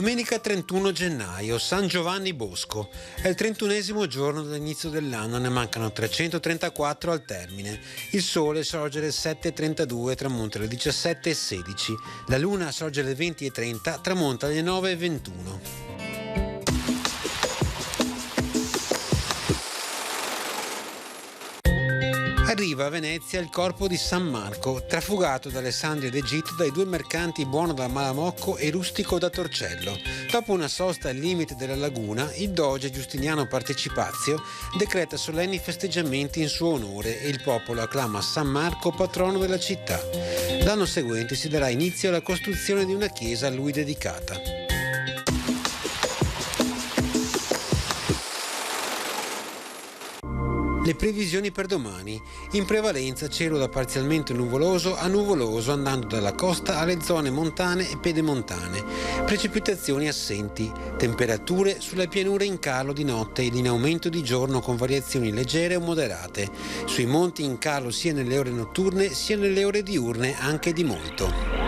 Domenica 31 gennaio, San Giovanni Bosco. È il 31esimo giorno dall'inizio dell'anno, ne mancano 334 al termine. Il sole sorge alle 7:32 e tramonta alle 17:16. La luna sorge alle 20:30, tramonta alle 9:21. Arriva a Venezia il corpo di San Marco, trafugato da Alessandria d'Egitto dai due mercanti Buono da Malamocco e Rustico da Torcello. Dopo una sosta al limite della laguna, il doge Giustiniano Partecipazio decreta solenni festeggiamenti in suo onore e il popolo acclama San Marco patrono della città. L'anno seguente si darà inizio alla costruzione di una chiesa a lui dedicata. Le previsioni per domani. In prevalenza cielo da parzialmente nuvoloso a nuvoloso andando dalla costa alle zone montane e pedemontane. Precipitazioni assenti. Temperature sulle pianure in calo di notte ed in aumento di giorno con variazioni leggere o moderate. Sui monti in calo sia nelle ore notturne sia nelle ore diurne anche di molto.